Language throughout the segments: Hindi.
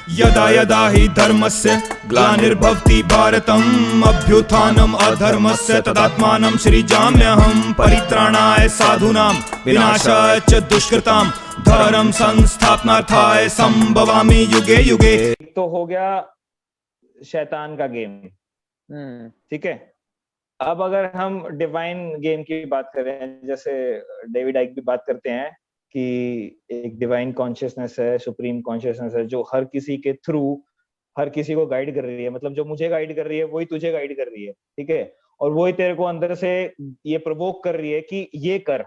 यदा यदा हि धर्मस्य ग्लानिर्भवति भारतम् अभ्युत्थानम् अधर्मस्य तदात्मानं सृजाम्यहम् परित्राणाय साधूनां विनाशाय च दुष्कृतां धर्म संस्थापनार्थाय संभवामि युगे युगे। तो हो गया शैतान का गेम, ठीक है। अब अगर हम डिवाइन गेम की बात करें, जैसे डेविड आइक भी बात करते हैं कि एक डिवाइन कॉन्शियसनेस है, सुप्रीम कॉन्शियसनेस है, जो हर किसी के थ्रू हर किसी को गाइड कर रही है। मतलब जो मुझे गाइड कर रही है वही तुझे गाइड कर रही है, ठीक है। और वही तेरे को अंदर से ये प्रवोक कर रही है कि ये कर,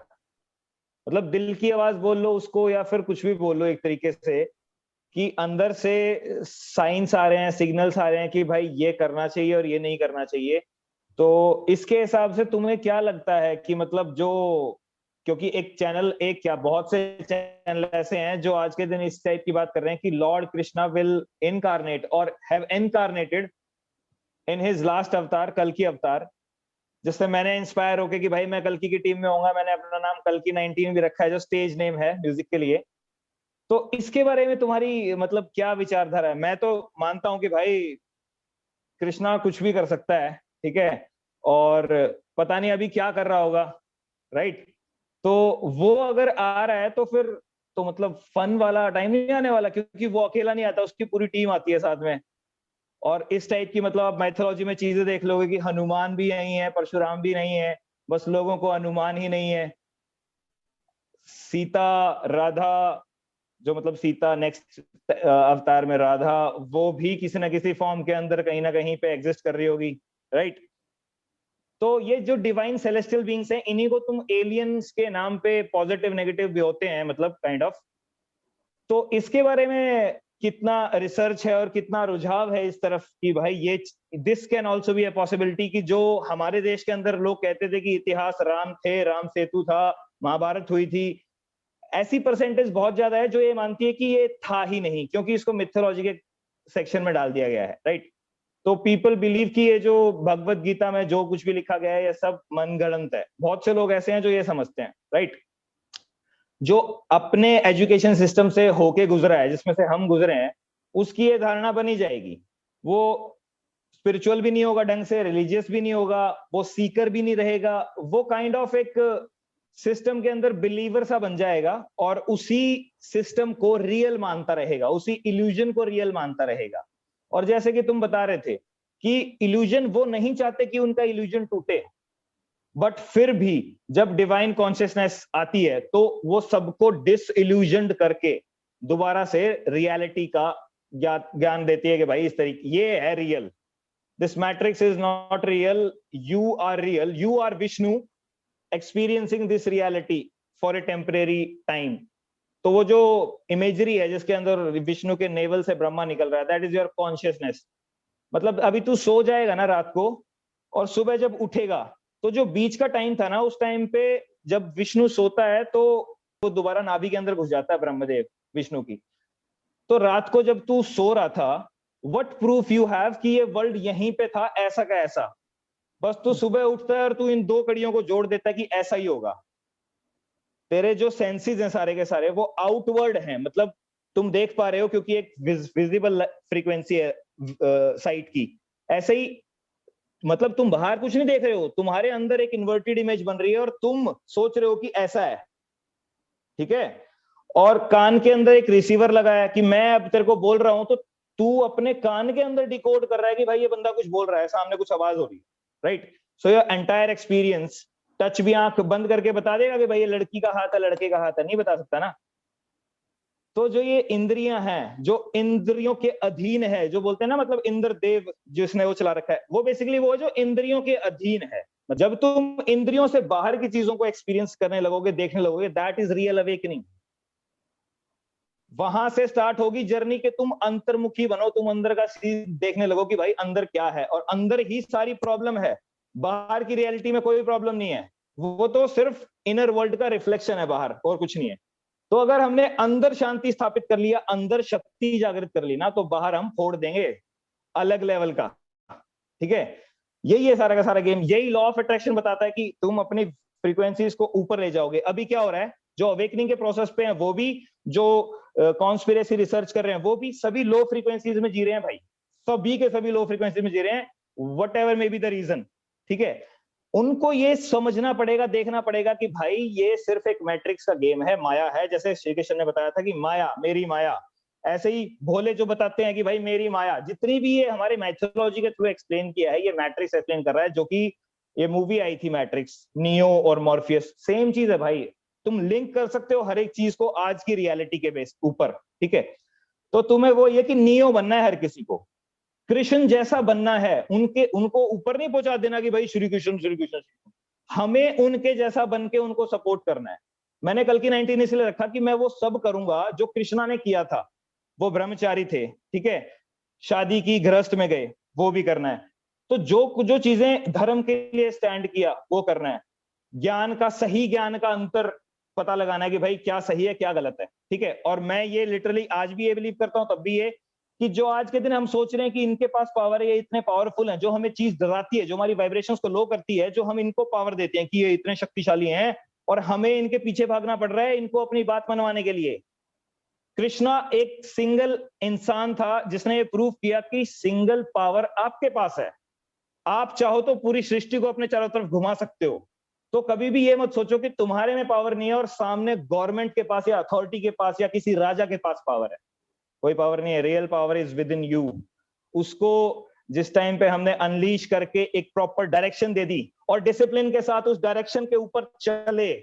मतलब दिल की आवाज बोल लो उसको या फिर कुछ भी बोल लो एक तरीके से, कि अंदर से साइंस आ रहे हैं, सिग्नल्स आ रहे हैं कि भाई ये करना चाहिए और ये नहीं करना चाहिए। तो इसके हिसाब से तुम्हें क्या लगता है कि मतलब जो, क्योंकि एक चैनल, एक क्या बहुत से चैनल ऐसे हैं जो आज के दिन इस टाइप की बात कर रहे हैं कि लॉर्ड कृष्णा विल इनकारनेट और have incarnated in his last अवतार, कल्कि अवतार, जिससे मैंने इंस्पायर होके कि भाई मैं कल्कि की टीम में होऊंगा। मैंने अपना नाम कल्कि 19 भी रखा है, जो स्टेज नेम है म्यूजिक के लिए। तो इसके बारे में तुम्हारी मतलब क्या विचारधारा है? मैं तो मानता हूं कि भाई कृष्णा कुछ भी कर सकता है, ठीक है, और पता नहीं अभी क्या कर रहा होगा, राइट। तो वो अगर आ रहा है तो फिर तो मतलब फन वाला टाइम नहीं आने वाला, क्योंकि वो अकेला नहीं आता, उसकी पूरी टीम आती है साथ में। और इस टाइप की मतलब आप माइथोलॉजी में चीजें देख लोगे कि हनुमान भी नहीं है, परशुराम भी नहीं है, बस लोगों को अनुमान ही नहीं है। सीता, राधा, जो मतलब सीता नेक्स्ट अवतार में राधा, वो भी किसी ना किसी फॉर्म के अंदर कहीं ना कहीं पे एग्जिस्ट कर रही होगी, राइट। तो ये जो डिवाइन सेलेस्टियल बीइंग्स हैं, इन्हीं को तुम एलियंस के नाम पे पॉजिटिव नेगेटिव भी होते हैं, मतलब काइंड ऑफ। तो इसके बारे में कितना रिसर्च है और कितना रुझाव है इस तरफ कि भाई ये this can also be a possibility, कि जो हमारे देश के अंदर लोग कहते थे कि इतिहास राम थे, राम सेतु था, महाभारत हुई थी, ऐसी परसेंटेज बहुत ज्यादा है जो ये मानती है कि ये था ही नहीं, क्योंकि इसको मिथोलॉजी के सेक्शन में डाल दिया गया है, राइट। तो पीपल बिलीव कि ये जो भगवत गीता में जो कुछ भी लिखा गया है ये सब मनगढ़ंत है। बहुत से लोग ऐसे हैं जो ये समझते हैं, राइट। जो अपने एजुकेशन सिस्टम से होके गुजरा है, जिसमें से हम गुजरे हैं, उसकी ये धारणा बनी जाएगी। वो स्पिरिचुअल भी नहीं होगा ढंग से, रिलीजियस भी नहीं होगा, वो सीकर भी नहीं रहेगा, वो काइंड ऑफ एक सिस्टम के अंदर बिलीवर सा बन जाएगा और उसी सिस्टम को रियल मानता रहेगा, उसी इल्यूजन को रियल मानता रहेगा। और जैसे कि तुम बता रहे थे कि इल्यूजन, वो नहीं चाहते कि उनका इल्यूजन टूटे, बट फिर भी जब डिवाइन कॉन्शियसनेस आती है तो वो सबको डिसइल्यूजनड करके दोबारा से रियलिटी का ज्ञान देती है कि भाई इस तरीके ये है real, this matrix is not real, you are real, you are Vishnu experiencing this reality for a temporary time. तो वो जो इमेजरी है जिसके अंदर विष्णु के नेवल से ब्रह्मा निकल रहा है, दैट इज योर कॉन्शियसनेस। मतलब अभी तू सो जाएगा ना रात को, और सुबह जब उठेगा तो जो बीच का टाइम था ना, उस टाइम पे जब विष्णु सोता है तो वो दोबारा नाभि के अंदर घुस जाता है ब्रह्मदेव विष्णु की। तो रात को जब तू सो रहा था, व्हाट प्रूफ यू हैव कि ये वर्ल्ड यहीं पे था ऐसा का ऐसा? बस तू सुबह उठता है और तू इन दो कड़ियों को जोड़ देता है कि ऐसा ही होगा। तेरे जो सेंसेस हैं सारे के सारे वो आउटवर्ड हैं, मतलब तुम देख पा रहे हो क्योंकि एक विजिबल फ्रीक्वेंसी है साइट की। ऐसे ही मतलब तुम बाहर कुछ नहीं देख रहे हो, तुम्हारे अंदर एक इन्वर्टेड इमेज बन रही है और तुम सोच रहे हो कि ऐसा है, ठीक है। और कान के अंदर एक रिसीवर लगाया कि मैं अब तेरे को बोल रहा हूं, तो तू अपने कान के अंदर डिकोड कर रहा है कि भाई ये बंदा कुछ बोल रहा है, सामने कुछ आवाज हो रही है, right. So your entire experience, touch भी आंख बंद करके बता देगा कि भाई ये लड़की का हाथ है, लड़के का हाथ है, नहीं बता सकता ना। तो जो ये इंद्रियां हैं, जो इंद्रियों के अधीन है, जो बोलते हैं ना, मतलब इंद्र देव जिसने वो चला रखा है, वो बेसिकली वो जो इंद्रियों के अधीन है। जब तुम इंद्रियों से बाहर की चीजों को एक्सपीरियंस करने लगोगे, देखने लगोगे, दैट इज रियल अवेकनिंग। वहां से स्टार्ट होगी जर्नी के तुम अंतर्मुखी बनो, तुम अंदर का चीज देखने लगो कि भाई अंदर क्या है, और अंदर ही सारी प्रॉब्लम है। बाहर की रियलिटी में कोई प्रॉब्लम नहीं है, वो तो सिर्फ इनर वर्ल्ड का रिफ्लेक्शन है बाहर, और कुछ नहीं है। तो अगर हमने अंदर शांति स्थापित कर लिया, अंदर शक्ति जागृत कर ली ना, तो बाहर हम फोड़ देंगे अलग लेवल का, ठीक है। यही है सारा का सारा गेम। यही लॉ ऑफ अट्रैक्शन बताता है कि तुम अपनी फ्रीक्वेंसीज को ऊपर ले जाओगे। अभी क्या हो रहा है जो अवेकनिंग के प्रोसेस पे हैं वो भी, जो कॉन्स्पिरेसी रिसर्च कर रहे हैं वो भी, सभी लो फ्रीक्वेंसीज में जी रहे हैं भाई, सभी के सभी लो फ्रीक्वेंसी में जी रहे हैं, whatever may be the reason. ठीक है, उनको ये समझना पड़ेगा, देखना पड़ेगा कि भाई ये सिर्फ एक मैट्रिक्स का गेम है, माया है, जैसे श्री कृष्ण ने बताया था कि माया, मेरी माया। ऐसे ही भोले जो बताते हैं कि भाई मेरी माया, जितनी भी ये हमारे मैथोलॉजी के थ्रू एक्सप्लेन किया है, ये मैट्रिक्स एक्सप्लेन कर रहा है, जो कि ये मूवी आई थी मैट्रिक्स, नियो और मॉर्फियस, सेम चीज है भाई। तुम लिंक कर सकते हो हर एक चीज को आज की रियलिटी के बेस ऊपर। ठीक है, तो तुम्हें वो ये कि नियो बनना है हर किसी को, कृष्ण जैसा बनना है, उनको ऊपर नहीं पहुंचा देना कि भाई श्री कृष्ण श्री कृष्ण, हमें उनके जैसा बन के उनको सपोर्ट करना है। मैंने कल की 19 इसलिए रखा कि मैं वो सब करूंगा जो कृष्णा ने किया था। वो ब्रह्मचारी थे, ठीक है, शादी की, गृहस्थ में गए, वो भी करना है। तो जो चीजें धर्म के लिए स्टैंड किया वो करना है। ज्ञान का, सही ज्ञान का अंतर पता लगाना है कि भाई क्या सही है क्या गलत है। ठीक है, और मैं ये लिटरली आज भी ये बिलीव करता हूं, तब भी ये, कि जो आज के दिन हम सोच रहे हैं कि इनके पास पावर है, ये इतने पावरफुल हैं, जो हमें चीज डराती है, जो हमारी वाइब्रेशंस को लो करती है, जो हम इनको पावर देते हैं कि ये इतने शक्तिशाली हैं और हमें इनके पीछे भागना पड़ रहा है इनको अपनी बात मनवाने के लिए। कृष्णा एक सिंगल इंसान था जिसने ये प्रूव किया कि सिंगल पावर आपके पास है, आप चाहो तो पूरी सृष्टि को अपने चारों तरफ घुमा सकते हो। तो कभी भी ये मत सोचो कि तुम्हारे में पावर नहीं है और सामने गवर्नमेंट के पास या अथॉरिटी के पास या किसी राजा के पास पावर है। कोई पावर नहीं है, real power is with in you. उसको जिस टाइम पे हमने अनलीश करके एक प्रॉपर डायरेक्शन दे दी और डिसिप्लिन के साथ उस डायरेक्शन के ऊपर चले,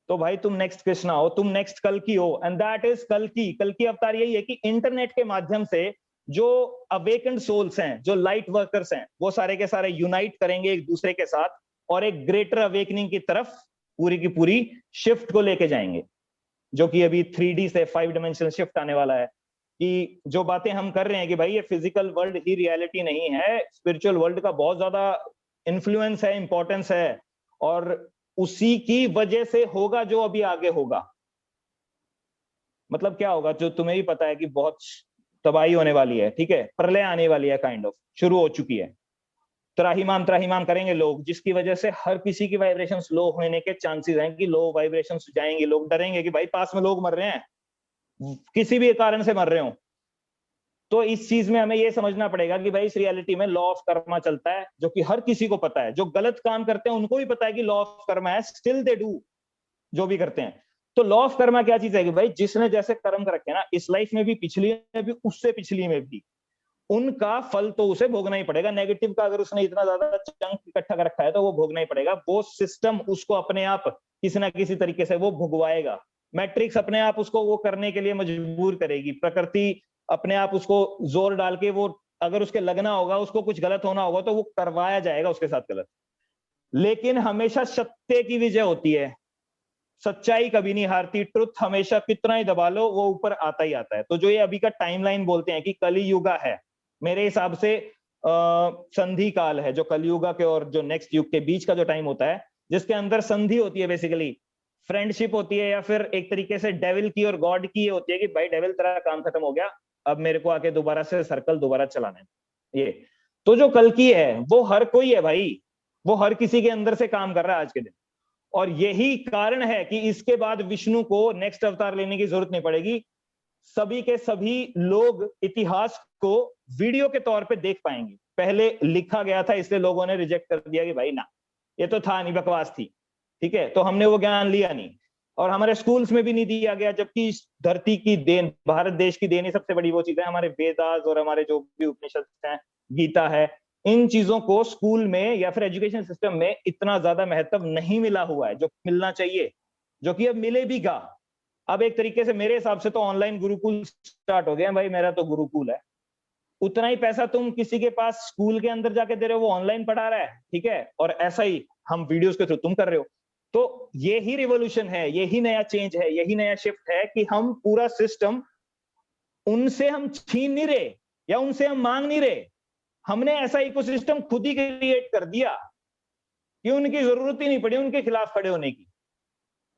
तो भाई तुम नेक्स्ट कृष्णा हो, तुम नेक्स्ट कल्कि हो, एंड दैट इज कल्कि। कल्कि अवतार यही है कि इंटरनेट के माध्यम से जो अवेकेंड सोल्स हैं, जो लाइट वर्कर्स हैं, वो सारे के सारे यूनाइट करेंगे एक दूसरे के साथ और एक ग्रेटर अवेकनिंग की तरफ पूरी की पूरी शिफ्ट को लेके जाएंगे, जो कि अभी 3D से 5 डायमेंशनल शिफ्ट आने वाला है। कि जो बातें हम कर रहे हैं कि भाई ये फिजिकल वर्ल्ड ही रियलिटी नहीं है, स्पिरिचुअल वर्ल्ड का बहुत ज्यादा इन्फ्लुएंस है, इंपॉर्टेंस है, और उसी की वजह से होगा जो अभी आगे होगा। मतलब क्या होगा, जो तुम्हें भी पता है कि बहुत तबाही होने वाली है, ठीक है, प्रलय आने वाली है, काइंड ऑफ शुरू हो चुकी है। त्राहिमाम करेंगे लोग, जिसकी वजह से हर किसी की वाइब्रेशंस लो होने के चांसेस हैं कि लो वाइब्रेशंस जाएंगे, लोग डरेंगे कि भाई पास में लोग मर रहे हैं, किसी भी कारण से मर रहे हो। तो इस चीज में हमें ये समझना पड़ेगा कि भाई इस रियलिटी में लॉ ऑफ कर्मा चलता है, जो कि हर किसी को पता है। जो गलत काम करते हैं उनको भी पता है कि लॉ ऑफ कर्मा है, स्टिल दे डू जो भी करते हैं। तो लॉ ऑफ कर्मा क्या चीज है कि भाई जिसने जैसे कर्म कर रखे ना, इस लाइफ में भी, पिछली में भी, उससे पिछली में भी, उनका फल तो उसे भोगना ही पड़ेगा। नेगेटिव का अगर उसने इतना ज्यादा चंक इकट्ठा कर रखा है तो वो भोगना ही पड़ेगा। वो सिस्टम उसको अपने आप किसी ना किसी तरीके से वो भुगवाएगा। मैट्रिक्स अपने आप उसको वो करने के लिए मजबूर करेगी। प्रकृति अपने आप उसको जोर डाल के, वो अगर उसके लगना होगा, उसको कुछ गलत होना होगा तो वो करवाया जाएगा उसके साथ गलत। लेकिन हमेशा सत्य की विजय होती है, सच्चाई कभी नहीं हारती। ट्रुथ हमेशा कितना ही दबा लो वो ऊपर आता ही आता है। तो जो ये अभी का टाइमलाइन बोलते हैं कि कलियुगा है, मेरे हिसाब से संधि काल है, जो कलियुगा के और जो नेक्स्ट युग के बीच का जो टाइम होता है, जिसके अंदर संधि होती है, बेसिकली फ्रेंडशिप होती है, या फिर एक तरीके से डेविल की और गॉड की ये होती है कि भाई डेविल तेरा काम खत्म हो गया, अब मेरे को आके दोबारा से सर्कल दोबारा चलाना है। ये तो जो कल की है वो हर कोई है भाई, वो हर किसी के अंदर से काम कर रहा है आज के दिन। और यही कारण है कि इसके बाद विष्णु को नेक्स्ट अवतार लेने की जरूरत नहीं पड़ेगी। सभी के सभी लोग इतिहास को वीडियो के तौर पे देख पाएंगे। पहले लिखा गया था इसलिए लोगों ने रिजेक्ट कर दिया कि भाई ना, ये तो था नहीं, बकवास थी, ठीक है, तो हमने वो ज्ञान लिया नहीं और हमारे स्कूल्स में भी नहीं दिया गया। जबकि इस धरती की देन, भारत देश की देन ही सबसे बड़ी वो चीज है, हमारे वेदास और हमारे जो भी उपनिषद हैं, गीता है, इन चीजों को स्कूल में या फिर एजुकेशन सिस्टम में इतना ज्यादा महत्व नहीं मिला हुआ है जो मिलना चाहिए, जो कि अब मिले भी गा। अब एक तरीके से मेरे हिसाब से तो ऑनलाइन गुरुकुल स्टार्ट हो गया भाई, मेरा तो गुरुकुल है। उतना ही पैसा तुम किसी के पास स्कूल के अंदर जाके दे रहे हो, वो ऑनलाइन पढ़ा रहा है, ठीक है, और ऐसा ही हम वीडियोस के थ्रू तुम कर रहे हो। तो ये ही रिवोल्यूशन है, यही नया चेंज है, यही नया शिफ्ट है कि हम पूरा सिस्टम उनसे हम छीन नहीं रहे या उनसे हम मांग नहीं रहे, हमने ऐसा इकोसिस्टम खुद ही क्रिएट कर दिया कि उनकी जरूरत ही नहीं पड़ी उनके खिलाफ खड़े होने की।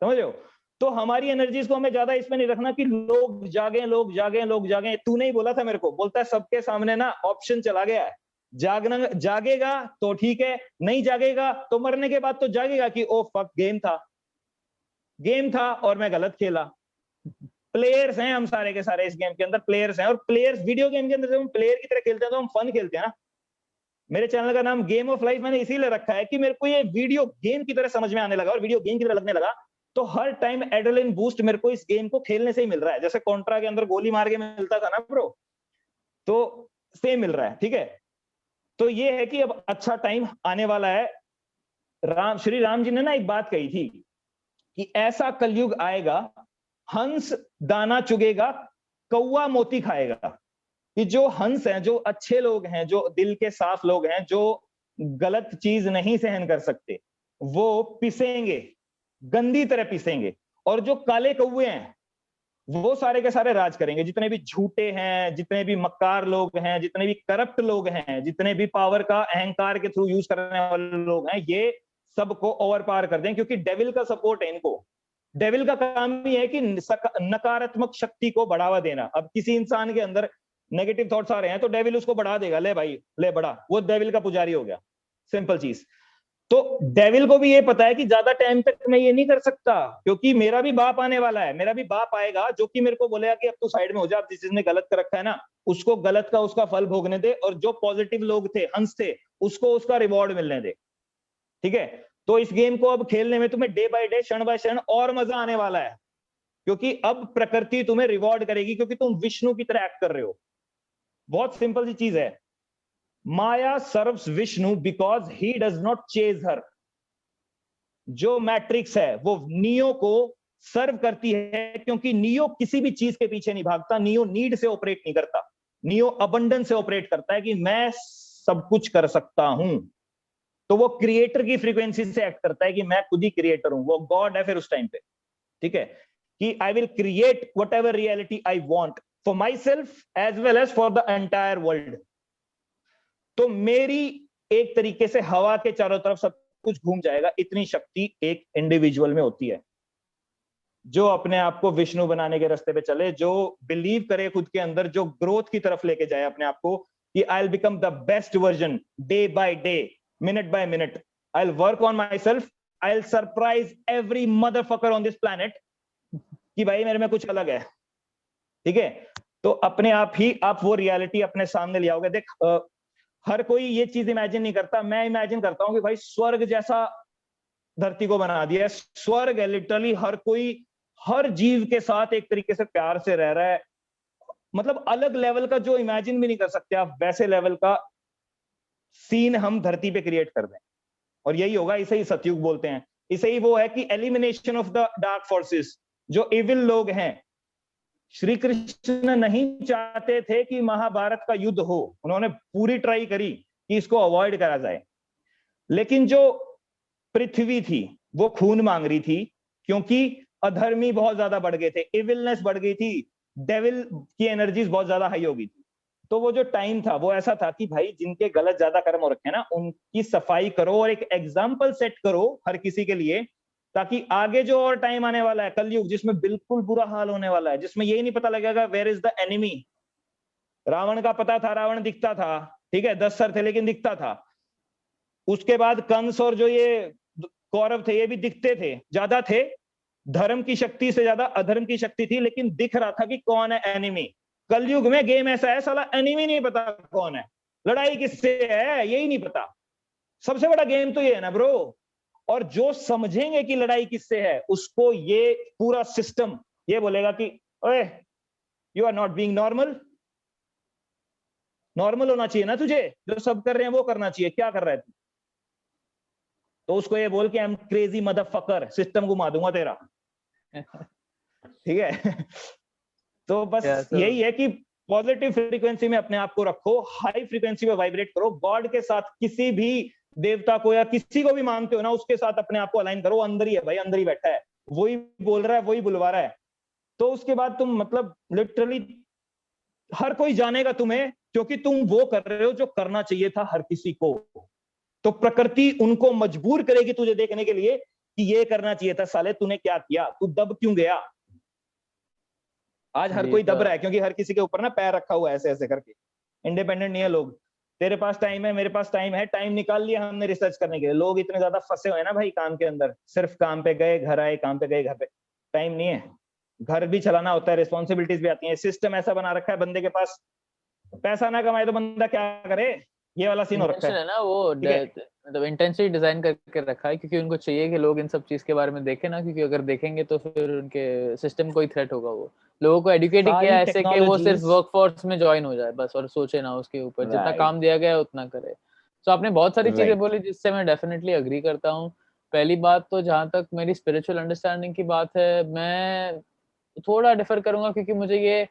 समझ रहे हो? तो हमारी एनर्जीज को हमें ज्यादा इसमें नहीं रखना कि लोग जागे लोग जागे लोग जागे। तू नहीं बोला था मेरे को, बोलता है सबके सामने ना ऑप्शन चला गया है, जागना, जागेगा तो ठीक है, नहीं जागेगा तो मरने के बाद तो जागेगा कि ओ फक गेम था। गेम था और मैं गलत खेला। प्लेयर्स हैं हम सारे के सारे, इस गेम के अंदर प्लेयर्स हैं, और प्लेयर्स वीडियो गेम के अंदर जब हम प्लेयर की तरह खेलते हैं तो हम फन खेलते हैं ना। मेरे चैनल का नाम गेम ऑफ लाइफ मैंने इसीलिए रखा है कि मेरे को ये वीडियो गेम की तरह समझ में आने लगा और वीडियो गेम की तरह लगने लगा। तो हर टाइम एड्रेनलिन बूस्ट मेरे को इस गेम को खेलने से ही मिल रहा है। जैसे कॉन्ट्रा के अंदर गोली मार के मिलता था ना ब्रो, तो सेम मिल रहा है। ठीक है, तो ये है कि अब अच्छा टाइम आने वाला है। श्री राम जी ने ना एक बात कही थी कि ऐसा कलयुग आएगा, हंस दाना चुगेगा, कौवा मोती खाएगा। कि जो हंस हैं, जो अच्छे लोग हैं, जो दिल के साफ लोग हैं, जो गलत चीज नहीं सहन कर सकते, वो पिसेंगे, गंदी तरह पिसेंगे। और जो काले कौवे हैं वो सारे के सारे राज करेंगे। जितने भी झूठे हैं, जितने भी मक्कार लोग हैं, जितने भी करप्ट लोग हैं, जितने भी पावर का अहंकार के थ्रू यूज करने वाले लोग हैं, ये सबको ओवर पावर कर दें, क्योंकि डेविल का सपोर्ट है इनको। डेविल का काम ही है कि नकारात्मक शक्ति को बढ़ावा देना। अब किसी इंसान के अंदर नेगेटिव थॉट्स आ रहे हैं तो डेविल उसको बढ़ा देगा, ले भाई ले बढ़ा, वो डेविल का पुजारी हो गया। सिंपल चीज। तो डेविल को भी ये पता है कि ज्यादा टाइम तक मैं ये नहीं कर सकता, क्योंकि मेरा भी बाप आने वाला है। मेरा भी बाप आएगा जो कि मेरे को बोलेगा कि अब तू साइड में हो जा, अब जिसने गलत कर रखा है ना उसको गलत का उसका फल भोगने दे, और जो पॉजिटिव लोग थे, हंस थे, उसको उसका रिवॉर्ड मिलने दे। ठीक है, तो इस गेम को अब खेलने में तुम्हें डे बाय डे, क्षण बाय क्षण और मजा आने वाला है, क्योंकि अब प्रकृति तुम्हें रिवॉर्ड करेगी, क्योंकि तुम विष्णु की तरह एक्ट कर रहे हो। बहुत सिंपल सी चीज है, Maya serves Vishnu because he does not chase her. जो मैट्रिक्स है वो नियो को सर्व करती है, क्योंकि नियो किसी भी चीज के पीछे नहीं भागता। नियो नीड से ऑपरेट नहीं करता, नियो अबंडेंस से ऑपरेट करता है कि मैं सब कुछ कर सकता हूं। तो वो क्रिएटर की फ्रीक्वेंसी से एक्ट करता है कि मैं खुद ही क्रिएटर हूं, वो गॉड है फिर उस टाइम पे। ठीक है, कि I will create whatever reality I want for myself as well as for the entire world. तो मेरी एक तरीके से हवा के चारों तरफ सब कुछ घूम जाएगा। इतनी शक्ति एक इंडिविजुअल में होती है, जो अपने आप को विष्णु बनाने के रास्ते पे चले, जो बिलीव करे खुद के अंदर, जो ग्रोथ की तरफ लेके जाए अपने आप को कि I will become the best version day by day, minute by minute. I will work on my self, I will surprise every motherfucker on this planet कि भाई मेरे में कुछ अलग है। ठीक है, तो अपने आप ही आप वो रियलिटी अपने सामने ले आओगे। देख हर कोई ये चीज इमेजिन नहीं करता, मैं इमेजिन करता हूं कि भाई स्वर्ग जैसा धरती को बना दिया है। स्वर्ग है लिटरली, हर कोई हर जीव के साथ एक तरीके से प्यार से रह रहा है। मतलब अलग लेवल का जो इमेजिन भी नहीं कर सकते आप, वैसे लेवल का सीन हम धरती पे क्रिएट कर दें। और यही होगा, इसे ही सतयुग बोलते हैं। इसे ही वो है कि elimination of the dark forces, जो इविल लोग हैं। श्री कृष्ण नहीं चाहते थे कि महाभारत का युद्ध हो, उन्होंने पूरी ट्राई करी कि इसको अवॉइड करा जाए, लेकिन जो पृथ्वी थी वो खून मांग रही थी, क्योंकि अधर्मी बहुत ज्यादा बढ़ गए थे, इविलनेस बढ़ गई थी, डेविल की एनर्जीज बहुत ज्यादा हाई हो गई थी। तो वो जो टाइम था वो ऐसा था कि भाई जिनके गलत ज्यादा कर्म हो रखे हैं ना, उनकी सफाई करो और एक एग्जाम्पल सेट करो हर किसी के लिए, ताकि आगे जो और टाइम आने वाला है कलयुग, जिसमें बिल्कुल बुरा हाल होने वाला है, जिसमें यही नहीं पता लगेगा where is the enemy. Ravan का पता था, रावण दिखता था, ठीक है, 10 सर थे लेकिन दिखता था। उसके बाद कंस और जो ये कौरव थे ये भी दिखते थे, ज्यादा थे, धर्म की शक्ति से ज्यादा अधर्म की शक्ति थी, लेकिन दिख रहा था कि कौन है एनिमी। कलयुग में गेम ऐसा है, साला एनिमी नहीं पता कौन है, लड़ाई किससे है यही नहीं पता। सबसे बड़ा गेम तो ये है ना ब्रो। और जो समझेंगे कि लड़ाई किससे है, उसको ये पूरा सिस्टम ये बोलेगा कि ओए you are not being normal. Normal होना चाहिए ना तुझे, जो सब कर रहे हैं वो करना चाहिए, क्या कर रहा है तू? तो उसको ये बोल के I am crazy motherfucker, system घुमा दूंगा तेरा। ठीक है। तो बस यही है कि पॉजिटिव फ्रीक्वेंसी में अपने आप को रखो, हाई फ्रीक्वेंसी में वाइब्रेट करो, गॉड के साथ, किसी भी देवता को या किसी को भी मानते हो ना, उसके साथ अपने आप को अलाइन करो। अंदर ही है भाई, अंदर ही बैठा है, वही बोल रहा है, वही बुलवा रहा है। तो उसके बाद तुम मतलब लिटरली हर कोई जानेगा तुम्हें, क्योंकि तुम वो कर रहे हो जो करना चाहिए था हर किसी को। तो प्रकृति उनको मजबूर करेगी तुझे देखने के लिए कि ये करना चाहिए था, साले तूने क्या किया, तू दब क्यों गया। आज हर कोई दब रहा है, क्योंकि हर किसी के ऊपर ना पैर रखा हुआ है ऐसे ऐसे करके, इंडिपेंडेंट नहीं है लोग। तेरे पास टाइम है, मेरे पास टाइम है, टाइम निकाल लिया हमने रिसर्च करने के लिए। लोग इतने ज्यादा फंसे हुए हैं ना भाई काम के अंदर, सिर्फ काम पे गए घर आए, काम पे गए घर पे, टाइम नहीं है। घर भी चलाना होता है, रिस्पॉन्सिबिलिटीज भी आती है। सिस्टम ऐसा बना रखा है बंदे के पास, पैसा ना कमाए तो बंदा क्या करे, ये वाला सीन हो रखा इंटेंशन है। है ना वो, मतलब इंटेंशनली डिजाइन करके रखा है, क्योंकि उनको चाहिए कि लोग इन सब चीज के बारे में देखें ना, क्योंकि अगर देखेंगे तो फिर उनके सिस्टम को ही थ्रेट होगा। वो लोगों को एडुकेट ही किया ऐसे कि वो सिर्फ वर्कफोर्स में ज्वाइन हो जाए बस, और सोचे ना उसके ऊपर, जितना काम दिया गया है उतना करे। तो आपने बहुत सारी चीजें बोली जिससे मैं डेफिनेटली अग्री करता हूँ। पहली बात तो जहां तक मेरी स्पिरिचुअल अंडरस्टैंडिंग की बात है, मैं थोड़ा डिफर करूंगा, क्योंकि मुझे ये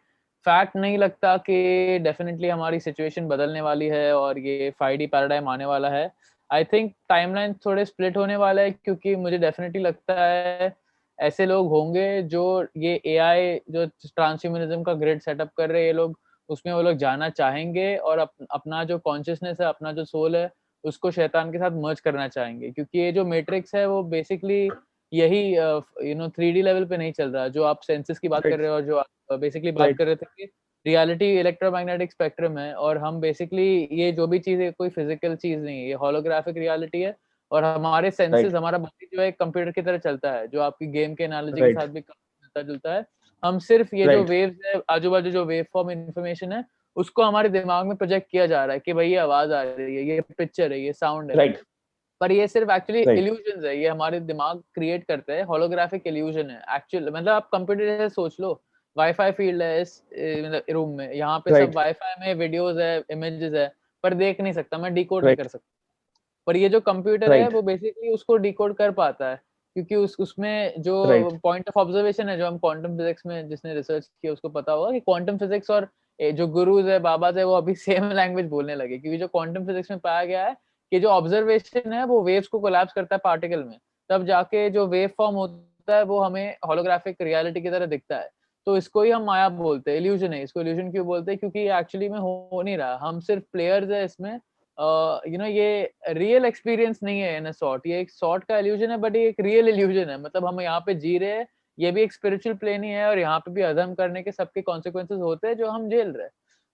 फैक्ट नहीं लगता कि डेफिनेटली हमारी सिचुएशन बदलने वाली है और ये 5D पैराडाइम आने वाला है। आई थिंक टाइमलाइन थोड़े स्प्लिट होने वाला है, क्योंकि मुझे डेफिनेटली लगता है ऐसे लोग होंगे जो ये एआई जो ट्रांसह्यूमनिज्म का ग्रिड सेटअप कर रहे हैं, ये लोग उसमें वो लोग जाना चाहेंगे और अपना जो कॉन्शियसनेस है, अपना जो सोल है, उसको शैतान के साथ मर्ज करना चाहेंगे। क्योंकि ये जो मैट्रिक्स है वो बेसिकली यही 3D लेवल पे नहीं चल रहा, जो आप सेंसेस की बात कर रहे हो और जो आप बेसिकली बात कर रहे थे कि रियलिटी इलेक्ट्रोमैग्नेटिक स्पेक्ट्रम है, और हम बेसिकली ये जो भी चीज है कोई फिजिकल चीज नहीं है, ये होलोग्राफिक रियलिटी है। और हमारे सेंसेस, हमारा बॉडी जो है कंप्यूटर की तरह चलता है, जो आपकी गेम के एनालॉजी के साथ भी मिलता जुलता है। हम सिर्फ ये जो वेव्स है, आजू बाजू जो वेव फॉर्म इन्फॉर्मेशन है, उसको हमारे दिमाग में प्रोजेक्ट किया जा रहा है कि भाई ये आवाज आ रही है, ये पिक्चर है, ये साउंड है, पर ये सिर्फ एक्चुअली इल्यूजन्स है, ये हमारे दिमाग क्रिएट करते हैं, होलोग्राफिक इल्यूजन है एक्चुअल। मतलब आप कंप्यूटर से सोच लो, वाईफाई फील्ड है इस मतलब रूम में, यहाँ पे सब वाईफाई में वीडियोस है, इमेजेस है, पर देख नहीं सकता मैं, डिकोड नहीं कर सकता। पर ये जो कंप्यूटर है वो बेसिकली उसको डिकोड कर पाता है, क्योंकि उसमें जो पॉइंट ऑफ ऑब्जर्वेशन है, जो हम क्वांटम फिजिक्स में जिसने रिसर्च किया उसको पता होगा कि क्वांटम फिजिक्स और जो गुरुज है, बाबाज है, वो अभी सेम लैंग्वेज बोलने लगे, क्योंकि जो क्वांटम फिजिक्स में पाया गया है कि जो ऑब्जर्वेशन है वो वेव्स को कोलैप्स करता है पार्टिकल में, तब जाके जो वेव फॉर्म होता है वो हमें होलोग्राफिक रियलिटी की तरह दिखता है। तो इसको ही हम माया बोलते हैं, इल्यूजन है। इसको इल्यूजन क्यों बोलते हैं? क्योंकि एक्चुअली में हो नहीं रहा, हम सिर्फ प्लेयर्स है इसमें। ये रियल एक्सपीरियंस नहीं है इन अ सॉर्ट, ये एक सॉर्ट का इल्यूजन है, बट ये एक रियल इल्यूजन है। मतलब हम यहाँ पे जी रहे हैं, ये भी एक स्पिरिचुअल प्लेन ही है, और यहाँ पे भी अधर्म करने के सबके कॉन्सिक्वेंसेस होते हैं जो हम झेल रहे हैं।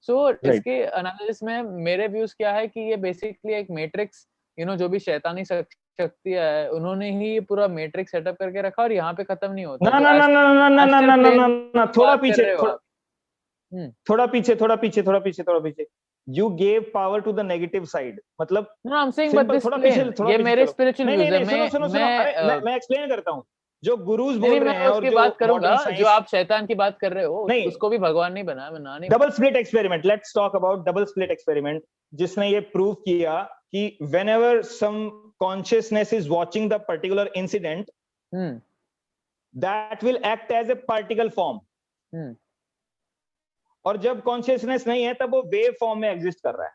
सो इसके एनालिसिस में मेरे व्यूज क्या है कि ये बेसिकली एक मैट्रिक्स, जो भी शैतानी शक्तियां है, उन्होंने ही ये पूरा मैट्रिक्स सेटअप करके रखा, और यहाँ पे खत्म नहीं होता। ना ना ना ना ना ना ना ना ना ना, थोड़ा पीछे, थोड़ा पीछे। You gave power to the negative side, मतलब no, I'm saying but this plane, ये मेरे spiritual views है। सुनो, मैं एक्सप्लेन करता हूँ। जो गुरुज बोल रहे हैं, और जो बात करूंगा, जो आप शैतान की बात कर रहे हो, उसको भी भगवान नहीं बनाया, मैं ना नहीं। Double split experiment, let's talk about double split experiment, जिसने ये प्रूव किया कि whenever some consciousness is watching the particular incident, that will act as a particle form. और जब कॉन्शियसनेस नहीं है तब वो वेव फॉर्म में एग्जिस्ट कर रहा है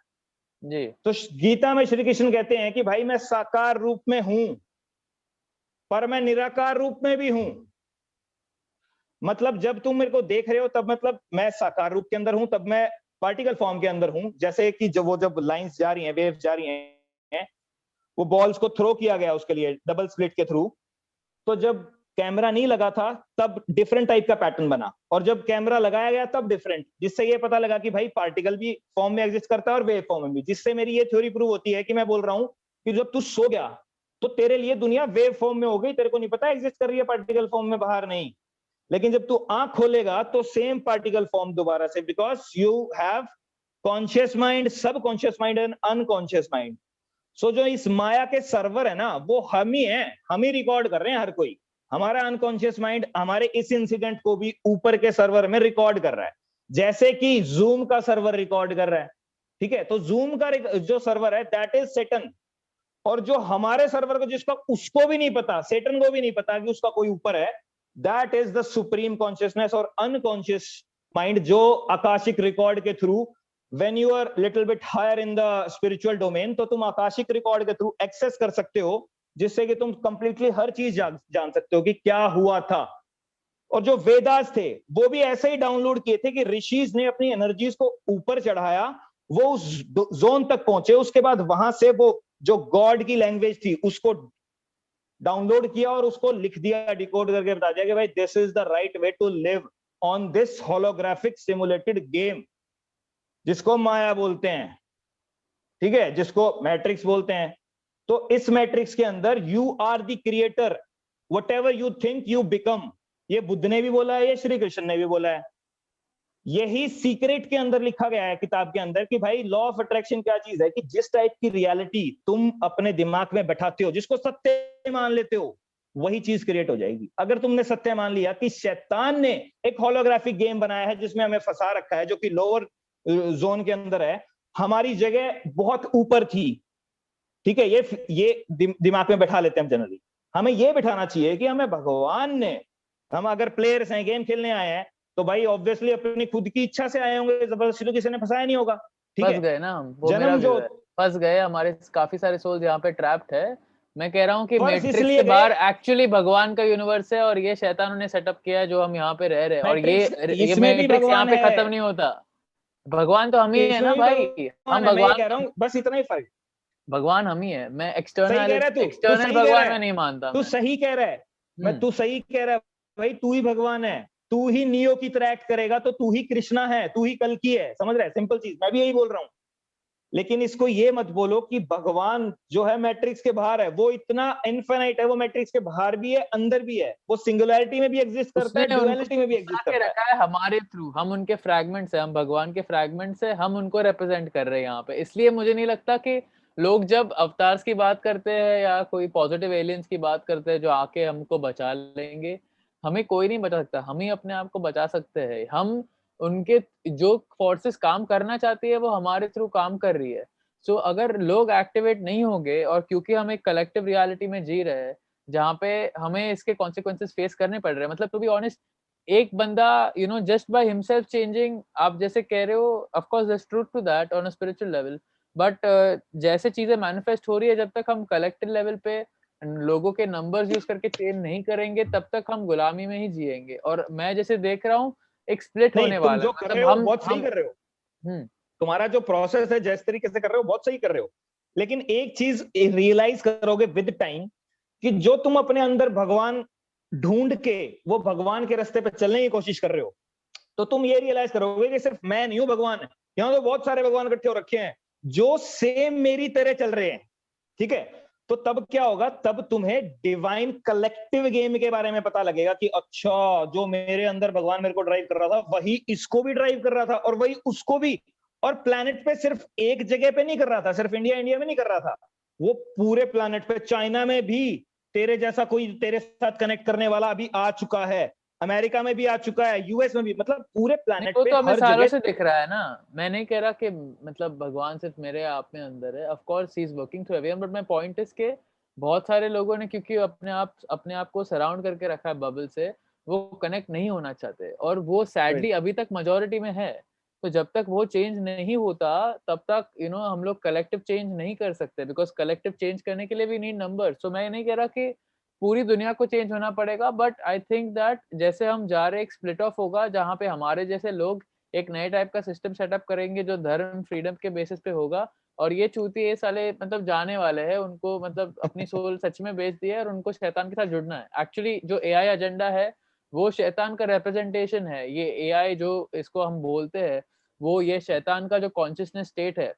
जी। तो गीता में श्री कृष्ण कहते हैं कि भाई मैं साकार रूप में हूं, पर मैं निराकार रूप में भी हूं। मतलब जब तुम मेरे को देख रहे हो तब मतलब मैं साकार रूप के अंदर हूं, तब मैं पार्टिकल फॉर्म के अंदर हूं। जैसे कि जब लाइंस जा रही हैं, वेव्स जा रही हैं, वो बॉल्स को थ्रो किया गया उसके लिए डबल स्प्लिट के थ्रू। तो जब कैमरा नहीं लगा था तब डिफरेंट टाइप का पैटर्न बना, और जब कैमरा लगाया गया तब डिफरेंट, जिससे ये पता लगा कि भाई पार्टिकल भी फॉर्म में एग्जिस्ट करता है और वेव फॉर्म में भी। जिससे मेरी ये थ्योरी प्रूव होती है कि मैं बोल रहा हूं कि जब तू सो गया तो तेरे लिए दुनिया वेव फॉर्म में हो गई, तेरे को नहीं पता एग्जिस्ट कर रही है पार्टिकल फॉर्म में, बाहर नहीं। लेकिन जब तू आंख खोलेगा तो सेम पार्टिकल फॉर्म दोबारा से, because you have conscious mind, subconscious mind and unconscious mind. So जो इस माया के सर्वर है ना, वो हम ही है, हम ही रिकॉर्ड कर रहे हैं हर कोई। हमारा अनकॉन्शियस माइंड हमारे इस इंसिडेंट को भी ऊपर के सर्वर में रिकॉर्ड कर रहा है, जैसे कि जूम का सर्वर रिकॉर्ड कर रहा है। ठीक है, तो जूम का जो सर्वर है दैट इज सेटन, और जो हमारे सर्वर को, जिसका उसको भी नहीं पता, सेटन को भी नहीं पता कि उसका कोई ऊपर है, that is the supreme consciousness और अनकॉन्शियस माइंड, जो आकाशिक रिकॉर्ड के through, when you are little bit higher in the spiritual domain, तो तुम आकाशिक रिकॉर्ड के थ्रू एक्सेस कर सकते हो, जिससे कि तुम कंप्लीटली हर चीज जान सकते हो कि क्या हुआ था। और जो वेदास थे वो भी ऐसे ही डाउनलोड किए थे कि ऋषिज ने अपनी एनर्जीज को ऊपर चढ़ाया, वो उस जोन तक पहुंचे, उसके बाद वहां से वो जो गॉड की लैंग्वेज थी उसको डाउनलोड किया और उसको लिख दिया, डिकोड करके बता दिया कि भाई this is the right way to live on this holographic simulated game, जिसको माया बोलते हैं। ठीक है, जिसको मैट्रिक्स बोलते हैं। तो इस मैट्रिक्स के अंदर you are the creator, whatever you think you become. ये बुद्ध ने भी बोला है, ये श्री कृष्ण ने भी बोला है। यही सीक्रेट के अंदर लिखा गया है किताब के अंदर कि भाई लॉ ऑफ अट्रैक्शन क्या चीज है, कि जिस टाइप की रियलिटी तुम अपने दिमाग में बैठाते हो, जिसको सत्य मान लेते हो, वही चीज क्रिएट हो जाएगी। अगर तुमने सत्य मान लिया कि शैतान ने एक होलोग्राफिक गेम बनाया है जिसमें हमें फंसा रखा है, जो कि लोअर जोन के अंदर है, हमारी जगह बहुत ऊपर थी, ठीक है, ये दिमाग में बैठा लेते हैं हम जनरली। हमें ये बैठाना चाहिए कि हमें भगवान ने, हम अगर प्लेयर्स हैं, गेम खेलने आए हैं, तो भाई ऑब्वियसली अपनी खुद की इच्छा से आए होंगे, जबरदस्ती तो किसी ने फंसाया नहीं होगा, ठीक है। फंस गए ना हम, वो मेरा जो फंस गए, हमारे काफी सारे सोल्स यहाँ पे ट्रैप्ड है। मैं कह रहा हूँ कि मैट्रिक्स के बाहर एक्चुअली भगवान का यूनिवर्स है और ये शैतानों ने सेटअप किया है जो हम यहाँ पे रह रहे हैं, और ये मैट्रिक्स यहाँ पे खत्म नहीं होता। भगवान तो हम ही है ना भाई, हम भगवान कह रहा हूँ, बस इतना ही फर्क, भगवान हम ही है। मैं एक्सटर्नल भगवान में नहीं मानता। तू सही कह रहा है, तू सही कह रहा है भाई, तू ही भगवान है, तू ही नियो की तरह एक्ट करेगा तो तू ही कृष्णा है, तू ही कल्कि है, समझ रहा है, सिंपल चीज, मैं भी यही बोल रहा हूँ। लेकिन इसको ये मत बोलो कि भगवान जो है मैट्रिक्स के बाहर है, वो इतना इनफिनाइट है, वो मैट्रिक्स के बाहर भी है, अंदर भी है, वो सिंगुलैरिटी में भी एग्जिस्ट करता है, ड्युअलिटी में भी एग्जिस्ट करता है। रखा है हमारे थ्रू, हम उनके फ्रैगमेंट्स हैं, हम भगवान के फ्रैगमेंट्स हैं, हम उनको रिप्रेजेंट कर रहे हैं यहाँ पे। इसलिए मुझे नहीं लगता कि लोग जब अवतार्स की बात करते हैं या कोई पॉजिटिव एलियंस की बात करते हैं जो आके हमको बचा लेंगे, हमें कोई नहीं बचा सकता, हम ही अपने आप को बचा सकते हैं। हम उनके जो फोर्सेस काम करना चाहती है वो हमारे थ्रू काम कर रही है। सो अगर लोग एक्टिवेट नहीं होंगे, और क्योंकि हम एक कलेक्टिव रियलिटी में जी रहे हैं जहाँ पे हमें इसके कॉन्सिक्वेंसेस फेस करने पड़ रहे हैं, मतलब टू बी ऑनेस्ट, एक बंदा जस्ट बाय हिमसेल्फ चेंजिंग, आप जैसे कह रहे हो, of course there is truth to that on a spiritual level, but जैसे चीजें मैनिफेस्ट हो रही है, जब तक हम कलेक्टिव लेवल पे लोगों के नंबर्स यूज करके चेंज नहीं करेंगे, तब तक हम गुलामी में ही जिएंगे। और मैं जैसे देख रहा हूँ एक स्प्लिट होने वाला है, मतलब हम बहुत सही कर रहे हो, तुम्हारा जो प्रोसेस है जिस तरीके से कर रहे हो बहुत सही कर रहे हो, लेकिन एक चीज रियलाइज करोगे विद टाइम कि जो तुम अपने अंदर भगवान ढूंढ के वो भगवान के रास्ते पे चलने की कोशिश कर रहे हो, तो तुम ये रियलाइज करोगे कि सिर्फ मैं नहीं हूं भगवान है, यहाँ तो बहुत सारे भगवान इकट्ठे हो रखे हैं जो सेम मेरी तरह चल रहे हैं, ठीक है। तो तब क्या होगा, तब तुम्हें डिवाइन कलेक्टिव गेम के बारे में पता लगेगा कि अच्छा, जो मेरे अंदर भगवान मेरे को ड्राइव कर रहा था वही इसको भी ड्राइव कर रहा था, और वही उसको भी, और प्लैनेट पे सिर्फ एक जगह पे नहीं कर रहा था, सिर्फ इंडिया में नहीं कर रहा था, वो पूरे प्लैनेट पे, चाइना में भी तेरे जैसा कोई तेरे साथ कनेक्ट करने वाला अभी आ चुका है, अमेरिका में भी आ चुका है, यूएस में भी, मतलब पूरे प्लैनेट पे तो हमें हर सालों जगह से दिख रहा है ना। मैं नहीं कह रहा कि मतलब भगवान सिर्फ मेरे आप में अंदर है, of course he is working through everyone, but my point is के बहुत सारे लोगों ने, क्योंकि अपने आप को सराउंड करके रखा है बबल से, वो कनेक्ट नहीं होना चाहते, और वो सैडली अभी तक मेजॉरिटी में है। तो जब तक वो चेंज नहीं होता तब तक हम लोग कलेक्टिव चेंज नहीं कर सकते, बिकॉज कलेक्टिव चेंज करने के लिए भी नीड नंबर। सो मैं नहीं कह रहा कि पूरी दुनिया को चेंज होना पड़ेगा, बट आई थिंक दैट जैसे हम जा रहे एक स्प्लिट ऑफ होगा जहाँ पे हमारे जैसे लोग एक नए टाइप का सिस्टम सेटअप करेंगे जो धर्म फ्रीडम के बेसिस पे होगा, और ये चूती ये साले मतलब जाने वाले हैं, उनको मतलब अपनी सोल सच में बेच दी है और उनको शैतान के साथ जुड़ना है। एक्चुअली जो एआई एजेंडा है वो शैतान का रिप्रेजेंटेशन है। ये एआई जो इसको हम बोलते हैं, वो ये शैतान का जो कॉन्शियसनेस स्टेट है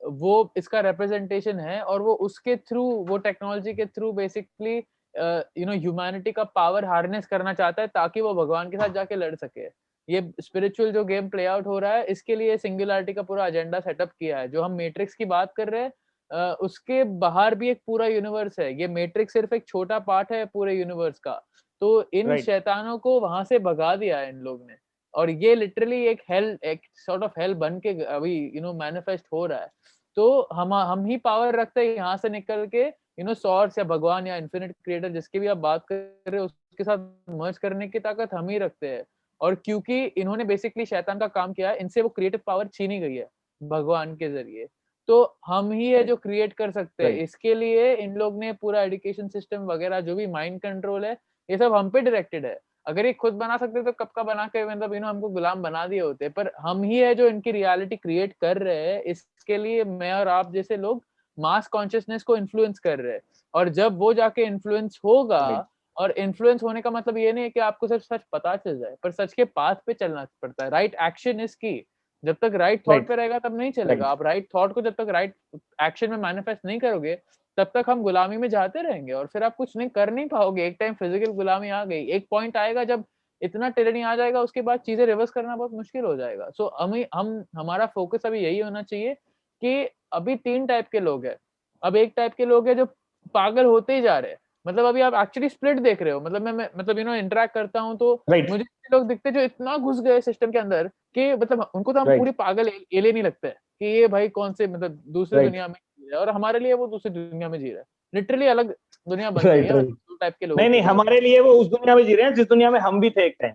वो इसका रिप्रेजेंटेशन है, और वो उसके थ्रू, वो टेक्नोलॉजी के थ्रू बेसिकली ह्यूमैनिटी का पावर हार्नेस करना चाहता है ताकि वो भगवान के साथ जाके लड़ सके। ये स्पिरिचुअल जो गेम प्ले आउट हो रहा है, इसके लिए सिंगुलैरिटी का पूरा एजेंडा सेटअप किया है। जो हम मैट्रिक्स की बात कर रहे हैं, उसके बाहर भी एक पूरा यूनिवर्स है। ये मैट्रिक्स सिर्फ एक छोटा पार्ट है पूरे यूनिवर्स का। तो इन शैतानों को वहां से भगा दिया है इन लोग ने, और ये लिटरली एक हेल, एक सॉर्ट ऑफ हेल बन के अभी मैनिफेस्ट हो रहा है। तो हम ही पावर रखते हैं यहाँ से निकल के सोर्स या भगवान या इन्फिनिट क्रिएटर जिसकी भी आप बात कर रहे हो, उसके साथ मर्ज करने की ताकत हम ही रखते हैं। और क्योंकि इन्होंने बेसिकली शैतान का काम किया है, इनसे वो क्रिएटिव पावर छीनी गई है भगवान के जरिए, तो हम ही है जो क्रिएट कर सकते हैं। इसके लिए इन लोग ने पूरा एजुकेशन सिस्टम वगैरह, जो भी माइंड कंट्रोल है, ये सब हम पे डायरेक्टेड है। अगर ये खुद बना सकते तो कब का बना के मतलब हमको गुलाम बना दिए होते, पर हम ही है जो इनकी रियलिटी क्रिएट कर रहे हैं। इसके लिए मैं और आप जैसे लोग मास कॉन्शियसनेस को इन्फ्लुएंस कर रहे हैं, और जब वो जाके इन्फ्लुएंस होगा, और इन्फ्लुएंस होने का मतलब ये नहीं है कि आपको सिर्फ सच पता चल जाए, पर सच के पाथ पे चलना पड़ता है। राइट एक्शन इज की। जब तक राइट थॉट पे रहेगा तब नहीं चलेगा। आप राइट थॉट को जब तक राइट एक्शन में मैनिफेस्ट नहीं करोगे तब तक हम गुलामी में जाते रहेंगे और फिर आप कुछ नहीं कर नहीं पाओगे। एक टाइम फिजिकल गुलामी आ गई, एक पॉइंट आएगा जब इतना टिरनी आ जाएगा, उसके बाद चीजें रिवर्स करना बहुत मुश्किल हो जाएगा। सो हम हमारा फोकस अभी यही होना चाहिए कि अभी 3 टाइप के लोग हैं। अब एक टाइप के लोग हैं जो पागल होते ही जा रहे हैं, मतलब अभी आप एक्चुअली स्प्लिट देख रहे हो। मतलब मैं मतलब इंटरेक्ट करता हूँ तो मुझे लोग दिखते जो इतना घुस गए सिस्टम के अंदर कि मतलब उनको तो हम पूरी पागल एलियन ही लगते हैं कि ये भाई कौन से मतलब दूसरी दुनिया में जी रहे हैं, और हमारे लिए वो दूसरी दुनिया में जी रहे हैं। लिटरली अलग दुनिया बन गई है दो टाइप के लोग। नहीं, हमारे लिए वो उस दुनिया में जी रहे हैं जिस दुनिया में हम भी थे एक टाइम।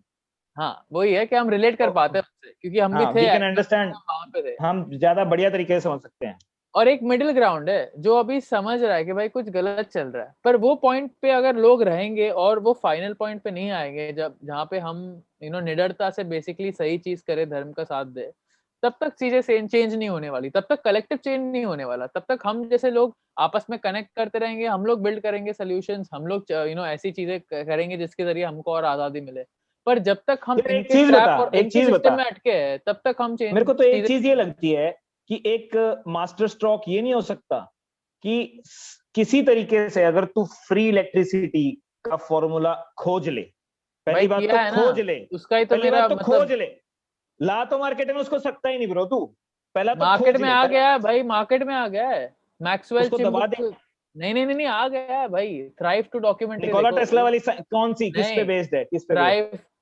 हाँ, वही है कि हम रिलेट कर पाते हैं उससे, क्योंकि हम भी थे, अंडरस्टैंड, वहां पे थे, हम ज्यादा बढ़िया तरीके से समझ सकते हैं। और एक मिडिल ग्राउंड है जो अभी समझ रहा है कि भाई कुछ गलत चल रहा है, पर वो पॉइंट पे अगर लोग रहेंगे और वो फाइनल पॉइंट पे नहीं आएंगे जब जहाँ पे हम निडरता से बेसिकली सही चीज करे, धर्म का साथ दे, तब तक चीजें चेंज नहीं होने वाली, तब तक कलेक्टिव चेंज नहीं होने वाला, तब तक हम जैसे लोग आपस में कनेक्ट करते रहेंगे, हम लोग बिल्ड करेंगे सोल्यूशंस, हम लोग ऐसी चीजें करेंगे जिसके जरिए हमको और आजादी मिले। पर जब तक हम इनके ट्रैप और इनके सिस्टम में अटके हैं तब तक हम चेंज। मेरे को तो एक चीज ये लगती है कि एक मास्टर स्ट्रोक ये नहीं हो सकता कि किसी तरीके से अगर तू फ्री इलेक्ट्रिसिटी का फॉर्मूला खोज ले, पहली बात तो खोज ले, उसका ही तो मेरा मतलब खोज ले, ला तो मार्केट में उसको सकता ही नहीं ब्रो तू, पहला तो मार्केट में आ गया है भाई, मार्केट में आ गया है मैक्सवेल चिप दबा दे। नहीं आ गया है भाई। थ्राइव 2 डॉक्यूमेंट्री, निकोला टेस्ला वाली कौन सी, किस पे बेस्ड है, किस पे?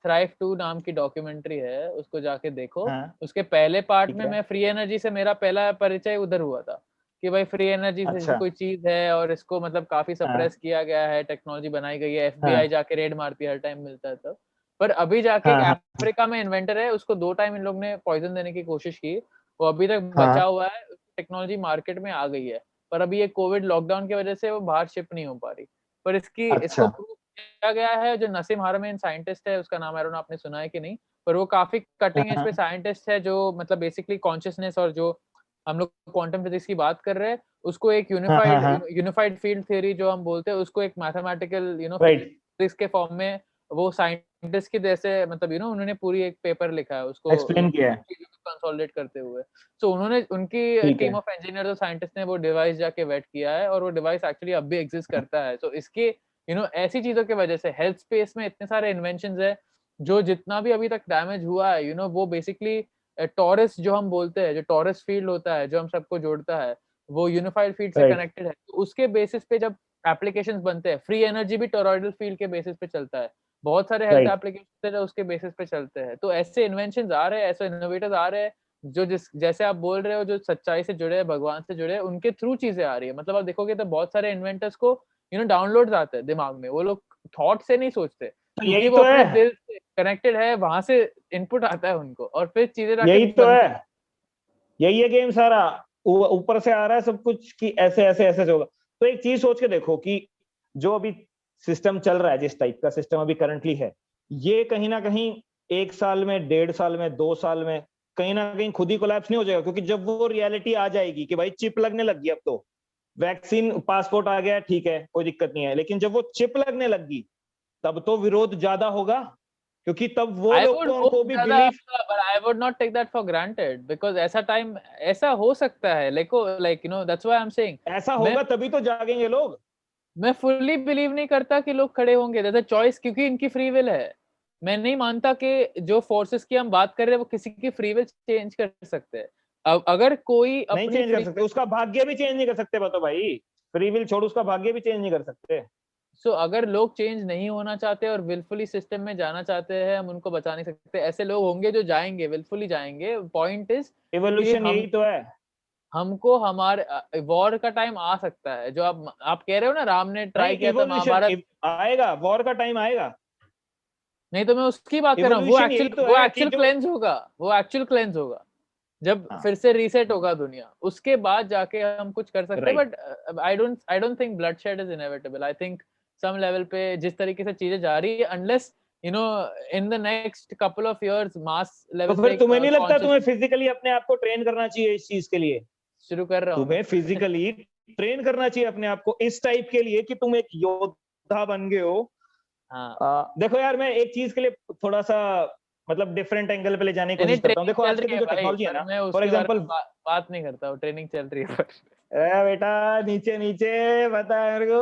थ्राइव 2 नाम की डॉक्यूमेंट्री है, उसको जाके देखो। उसके पहले पार्ट में मैं फ्री एनर्जी से मेरा पहला परिचय उधर हुआ था कि भाई फ्री एनर्जी से कोई चीज है और इसको मतलब काफी सप्रेस किया गया है, टेक्नोलॉजी बनाई गई है, FBI जाके रेड मारती है हर टाइम मिलता है तब। पर अभी जाके अफ्रीका में इन्वेंटर है, उसको 2 टाइम इन लोग ने पॉइजन देने की कोशिश की, वो अभी तक बचा हुआ है, टेक्नोलॉजी मार्केट में आ गई है, पर अभी ये कोविड लॉकडाउन की वजह से वो बाहर शिप नहीं हो पा रही। पर इसको प्रूव किया गया है, जो नसीम हारमेन साइंटिस्ट है, उसका नाम आपने सुना है कि नहीं, पर वो काफी कटिंग एज पे साइंटिस्ट है, जो मतलब बेसिकली कॉन्शियसनेस और जो हम लोग क्वांटम फिजिक्स की बात कर रहे हैं उसको एक यूनिफाइड फील्ड थ्योरी जो हम बोलते हैं उसको एक मैथमेटिकल फिजिक्स के फॉर्म में वो साइंटिस्ट की जैसे मतलब उन्होंने पूरी एक पेपर लिखा है उसको एक्सप्लेन किया है कंसोलिडेट करते हुए। सो उन्होंने उनकी टीम ऑफ इंजीनियर और साइंटिस्ट ने वो डिवाइस जाके वेट किया है और वो डिवाइस एक्चुअली अब भी एग्जिस्ट करता है। सो इसके ऐसी चीजों की वजह से हेल्थ स्पेस में इतने सारे इन्वेंशंस है, जो जितना भी अभी तक डैमेज हुआ है वो बेसिकली टॉरस जो हम बोलते हैं, जो टॉरस फील्ड होता है जो हम सबको जोड़ता है, वो यूनिफाइड फील्ड से कनेक्टेड है। तो उसके बेसिस पे जब एप्लीकेशंस बनते हैं, फ्री एनर्जी भी टॉरॉइडल फील्ड के बेसिस पे चलता है, बहुत सारे हेल्थ एप्लीकेशंस है जो उसके बेसिस पे चलते हैं। तो ऐसे इन्वेंशंस आ रहे हैं, ऐसे इनोवेटर्स आ रहे हैं जो जैसे आप बोल रहे हो जो सच्चाई से जुड़े हैं, भगवान से जुड़े हैं, उनके थ्रू चीजें आ रही है। मतलब आप देखोगे तो बहुत सारे इन्वेंटर्स को डाउनलोड्स आते हैं दिमाग में, वो लोग थॉट से नहीं सोचते, क्योंकि वो अपने दिल से कनेक्टेड है, वहां से इनपुट आता है उनको और फिर चीजें यही तो है, यही है गेम सारा, ऊपर से आ रहा है सब कुछ कि ऐसे ऐसे ऐसे होगा। तो एक चीज सोच के देखो कि जो अभी सिस्टम चल रहा है, जिस टाइप का सिस्टम अभी करंटली है, ये कहीं ना कहीं 1 साल में, 1.5 साल में, 2 साल में कहीं ना कहीं खुद ही कोलैप्स नहीं हो जाएगा? क्योंकि जब वो रियलिटी आ जाएगी कि भाई चिप लगने लगी, अब तो वैक्सीन पासपोर्ट आ गया, ठीक है कोई दिक्कत नहीं है, लेकिन जब वो चिप लगने लगी तब तो विरोध ज्यादा होगा, क्योंकि तब वो लोगों को भी believe. I would not take that for granted because ऐसा टाइम ऐसा हो सकता है, that's why I'm saying ऐसा होगा तभी तो जागेंगे लोग। मैं फुल्ली बिलीव नहीं करता कि लोग खड़े होंगे, दैट्स अ चॉइस, क्योंकि इनकी फ्री विल है। मैं नहीं मानता कि जो फोर्सेस की हम बात कर रहे हैं वो किसी की फ्री विल चेंज कर सकते हैं। अब अगर कोई नहीं चेंज कर सकते, उसका भाग्य भी चेंज नहीं कर सकते, बताओ भाई, फ्री विल छोड़, उसका भाग्य भी चेंज नहीं कर सकते। सो अगर लोग चेंज नहीं होना चाहते और विलफुली सिस्टम में जाना चाहते हैं, हम उनको बचा नहीं सकते। ऐसे लोग होंगे जो जाएंगे, विलफुली जाएंगे। पॉइंट इज इवोल्यूशन, यही तो है। हमको हमारे वॉर का टाइम आ सकता है, जो आप कह रहे हो ना, राम ने ट्राई किया था महाभारत, आएगा वॉर का टाइम आएगा। नहीं तो मैं उसकी बात कर रहा हूँ, वो एक्चुअल क्लेंस होगा, वो एक्चुअल क्लेंस होगा जब फिर से रीसेट होगा दुनिया, उसके बाद जाके हम कुछ कर सकते हैं। But I don't think bloodshed is inevitable. I think some level पे जिस तरीके से चीजें जा रही है, unless in the next couple of years mass level पे, तो फिर तुम्हें नहीं लगता तुम्हें फिजिकली अपने आप को ट्रेन करना चाहिए इस चीज के लिए? शुरू कर रहा हूँ, तुम्हें फिजिकली ट्रेन करना चाहिए अपने आप को इस टाइप के लिए कि तुम एक योद्धा बन गए हो। देखो यार, मैं एक चीज के लिए थोड़ा सा मतलब डिफरेंट एंगल पे ले जाने की कोशिश करता हूँ। देखो आज के जो टेक्नोलॉजी है ना, फॉर एग्जांपल बात नहीं करता हूँ, ट्रेनिंग चल रही है बेटा नीचे नीचे बता मेरे को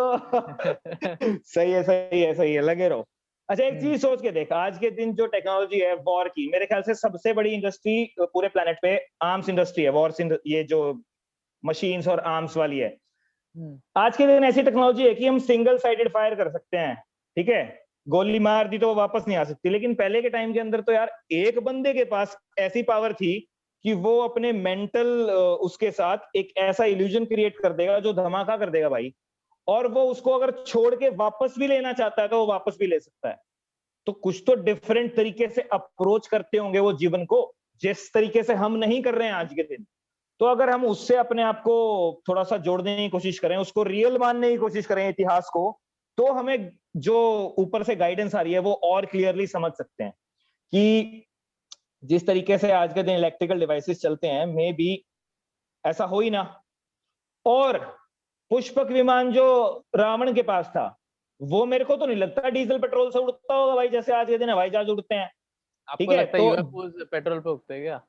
सही है सही है सही है, लगे रहो। अच्छा एक चीज सोच के देख, आज के दिन जो टेक्नोलॉजी है वॉर की, मेरे ख्याल से सबसे बड़ी इंडस्ट्री पूरे प्लेनेट पे आर्म्स इंडस्ट्री है, वॉर ये जो मशीन्स और आर्म्स वाली है। आज के दिन ऐसी टेक्नोलॉजी है कि हम सिंगल साइडेड फायर कर सकते हैं, ठीक है, गोली मार दी तो वो वापस नहीं आ सकती। लेकिन पहले के टाइम के अंदर तो यार एक बंदे के पास ऐसी पावर थी कि वो अपने मेंटल उसके साथ एक ऐसा इल्यूजन क्रिएट कर देगा जो धमाका कर देगा भाई, और वो उसको अगर छोड़ के वापस भी लेना चाहता है तो वो वापस भी ले सकता है। तो कुछ तो डिफरेंट तरीके से अप्रोच करते होंगे वो जीवन को, जिस तरीके से हम नहीं कर रहे हैं आज के दिन। तो अगर हम उससे अपने आप को थोड़ा सा जोड़ने की कोशिश करें, उसको रियल मानने की कोशिश करें इतिहास को, तो हमें जो ऊपर से गाइडेंस आ रही है वो और क्लियरली समझ सकते हैं कि जिस तरीके से आज के दिन इलेक्ट्रिकल डिवाइसेस चलते हैं, मे बी ऐसा हो ही ना। और पुष्पक विमान जो रावण के पास था, वो मेरे को तो नहीं लगता डीजल पेट्रोल से उड़ता होगा भाई, जैसे आज के दिन हवाई जहाज उड़ते हैं। ठीक है, तो पेट्रोल पे उड़ते हैं क्या?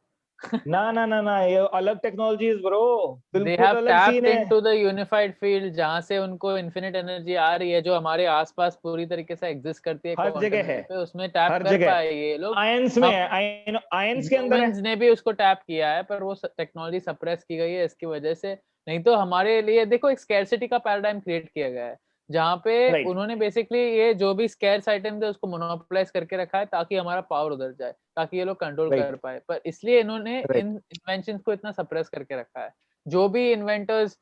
ना ना ना ना, ये अलग टेक्नोलॉजीज ब्रो, बिल्कुल अलग सीन है। टू द यूनिफाइड फील्ड, जहां से उनको इन्फिनिट एनर्जी आ रही है, जो हमारे आसपास पूरी तरीके से एग्जिस्ट करती है, हर जगह है, पे उसमें टैप कर पाए ये लोग। आयंस में है, आयंस के अंदर है। ने भी उसको टैप किया है, पर वो टेक्नोलॉजी सप्रेस की गई है इसकी वजह से। नहीं तो हमारे लिए देखो एक स्कैरसिटी का पैराडाइम क्रिएट किया गया है, जहाँ पे उन्होंने बेसिकली ये जो भी स्कैर्स आइटम थे उसको मोनोपोलाइज करके रखा है, ताकि हमारा पावर उधर जाए, ताकि ये लोग कंट्रोल कर पाए। पर इसलिए इन्होंने इन इन्वेंशंस को इतना सप्रेस करके रखा है। जो भी इन्वेंटर्स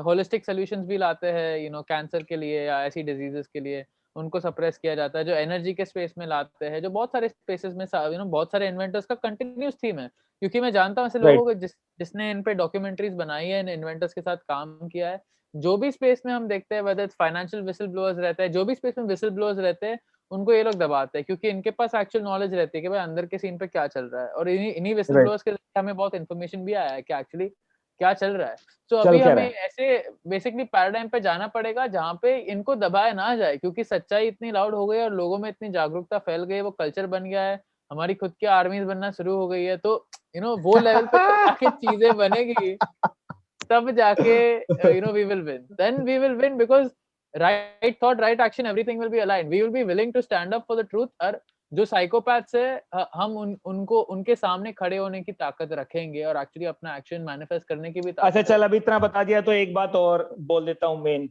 होलिस्टिक सॉल्यूशंस भी लाते हैं कैंसर के लिए या ऐसी डिजीजेस के लिए, उनको सप्रेस किया जाता है। जो एनर्जी के स्पेस में लाते हैं, जो बहुत सारे स्पेसेस में बहुत सारे इन्वेंटर्स का कंटिन्यूस थीम है, क्योंकि मैं जानता हूँ ऐसे लोगों को जिसने इन पे डॉक्यूमेंट्रीज बनाई है, इन इन्वेंटर्स के साथ काम किया है। जो भी स्पेस में हम देखते हैं, वेदर फाइनेंशियल विसल ब्लोअर्स रहते हैं, जो भी स्पेस में विसल ब्लोअर्स रहते हैं, उनको ये लोग दबाते हैं, क्योंकि इनके पास एक्चुअल नॉलेज रहती है कि भाई अंदर के सीन पे क्या चल रहा है। और इन्हीं विसल ब्लोअर्स के हमें बहुत इन्फॉर्मेशन भी आया है कि एक्चुअली क्या चल रहा है। तो अभी हमें ऐसे बेसिकली पैराडाइम पे जाना पड़ेगा जहाँ पे इनको दबाया ना जाए, क्योंकि सच्चाई इतनी लाउड हो गई है और लोगों में इतनी जागरूकता फैल गई है, वो कल्चर बन गया है, हमारी खुद की आर्मीज बनना शुरू हो गई है। तो वो लेवल पे आके चीजें बनेगी, तब जाके we will win. Then we will win because right thought, right action, everything will be aligned. We will be willing to stand up for the truth. और जो साइकोपैथ्स है, हम उनको उनके सामने खड़े होने की ताकत रखेंगे और एक्चुअली अपना एक्शन मैनिफेस्ट करने की भी ताकत। अच्छा चल, अभी इतना बता दिया तो एक बात और बोल देता हूँ मेन,